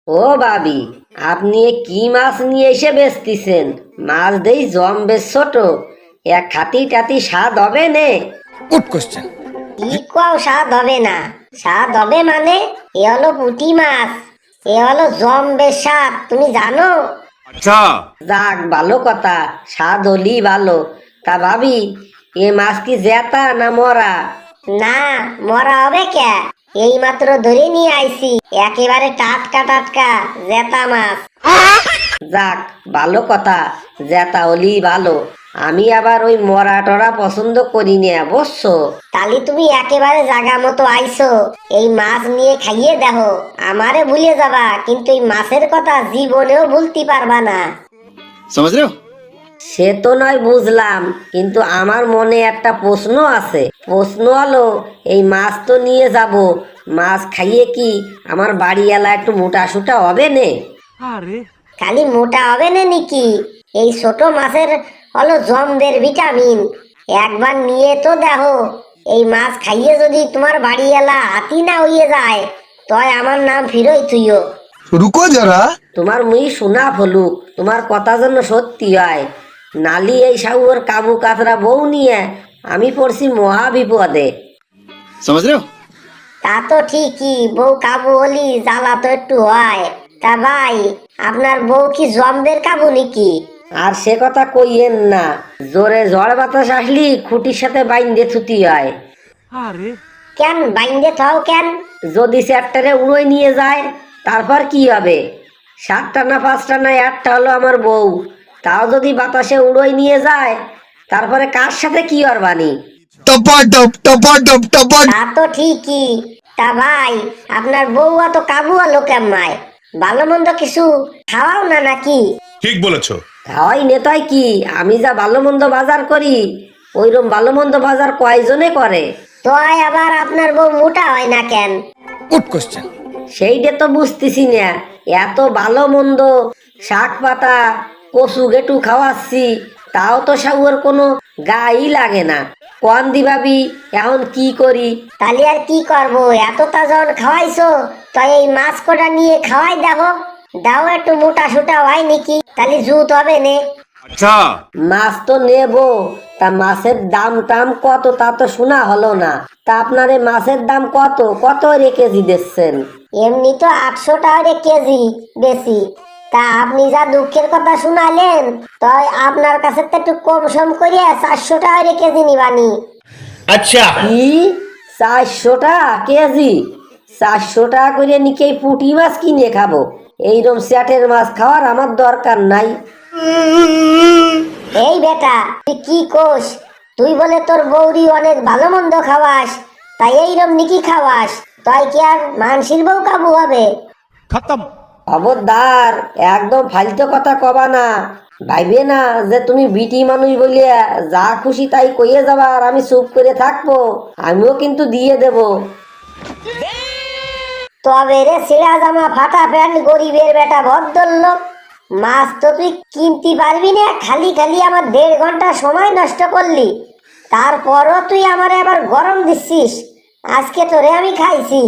ও ভাবি, আপনি এ কি মাছ নিয়ে এসে বেচতেছেন? মাছ দেই জম বেশ ছোট, এক খাতি টাতি স্বাদ হবে নে? Good question. কি কও স্বাদ হবে না? স্বাদ হবে মানে এ হলো পুঁটি মাছ, এ হলো জম্বের স্বাদ, তুমি জানো? আচ্ছা। যাক, ভালো কথা, স্বাদ হলি ভালো। তা ভাবি, এ মাছ কি জেতা না মরা? না, মরা হবে কে? এই মাত্র ধরে নিয়ে আইছি, একেবারে টাটকা টাটকা জেতা মাছ। যাক, ভালো কথা, জেতা হলি ভালো। আমি আবার ওই মরা টরা পছন্দ করি না, বুঝছো? তালি তুমি একেবারে জাগা মতো আইছো, এই মাছ নিয়ে খাইয়ে দেখো, আমারে ভুলে যাবা কিন্তু এই মাছের কথা জীবনেও ভুলতে পারবা না। समझ रहे हो? সে তো নয় বুঝলাম, কিন্তু আমার মনে একটা প্রশ্ন আছে। প্রশ্ন হলো, এই মাছ তো নিয়ে যাব, মাছ খাইয়ে কি আমার বাড়িওয়ালা একটু মোটা সুটা হবে নে? খালি মোটা হবে না নাকি? এই ছোট মাছের হলো জমদের ভিটামিন, একবার নিয়ে তো দেখো, এই মাছ খাইয়ে যদি তোমার বাড়িওয়ালা হাতি না হইয়ে যায়, তয় আমার নাম ফিরই থুইও। रुको जरा। তোমার মুই শোনা ফলুক, তোমার কথা যেন সত্যি হয়, নালি এই সাউর কাবু কাতরা বউ নিয়ে আমি পড়ছি মহা বিপদে। समझ रहे हो? তা তো ঠিকই, বউ কাবু হলি জ্বালা তো একটু হয়। তা ভাই, আপনার বউ কি জমদের কাবু নাকি? আর সে কথা কইয়েন না, জোরে ঝড় বাতাস আসলি খুঁটির সাথে বাইন্দে থুতি হয়। কেন বাইন্দে থাও কেন? যদি চ্যাপ্টারে উড়োয় নিয়ে যায়, তারপর কি হবে? 7টা না 5টা না 8টা হলো আমার বউ, তাও যদি বাতাসে উড়োয় নিয়ে যায়, তারপরে কার সাথে কি বানি? टपाटप टपाटप टपाट। তা তো ঠিকই। তা ভাই, আপনার বউ অত কাবু হলো কেমায়? ভালো মন্দ কিছু খাওয়াও না নাকি? ঠিক বলেছো। খাওয়াই নেতাই কি, আমি যা ভালো মন্দ বাজার করি, ওইরকম ভালো মন্দ বাজার কয়জনে করে? তয় আবার আপনার বউ মোটা হয় না কেন? Good question. সেইটা তো বুঝতেছি না। এত ভালো মন্দ শাক পাতা কচু গেটু খাওয়াচ্ছি, তাও তো সাউর কোনো গাই লাগে না। কন দিবাবি, এখন কি করি? তাহলে আর কি করবো, এতটা যখন খাওয়াইছো, তাই এই মাছ কটা নিয়ে খাওয়াই দেখো, দাও একটু মোটা সোটা হয় নাকি, তাহলে জুত হবে নে। अच्छा। মাছ তো নেবো, তা মাছের দাম টাম কত তা তো শোনা হলো না। তা আপনার এই মাছের দাম কত কত রে কেজি দিচ্ছেন? এমনি তো 800 টাকা কেজি বেশি। তা আপনি যা দুঃখের কথা শুনালেন, তাই আপনার কাছে তো একটু কম সম করিয়া 400 টাকা কেজি নিবানি। अच्छा। কি, 400 টাকা কেজি? 400 টাকা করে নিকে এই পুঁটি মাছ কিনে খাবো? এইরকম স্যাটের মাছ খাওয়ার আমার দরকার নাই। এই বেটা, তুই কি কোস? তুই বলে তোর বৌরি অনেক ভালো মন্দ খাওয়াস, তাই এইরকম নিকি খাওয়াস, তাই কি আর মানসির বউ কাবু হবে? খবরদার, একদম ফালতু কথা কবা না। ভাইবে না যে তুমি বিটি মানুষ বলিয়া যা খুশি তাই কইয়ে যাবা আর আমি চুপ করে থাকবো। আমিও কিন্তু দিয়ে দেব। তবে রে ছেঁড়া জামা ফাটা প্যান্ট গরিবের বেটা ভদ্রলোক, মাছ তো তুই কিনতে পারবি না, খালি খালি আমার 1.5 ঘন্টা সময় নষ্ট করলি, তারপরও তুই আমারে আবার গরম দিচ্ছিস। আজকে তোরে আমি খাইছি।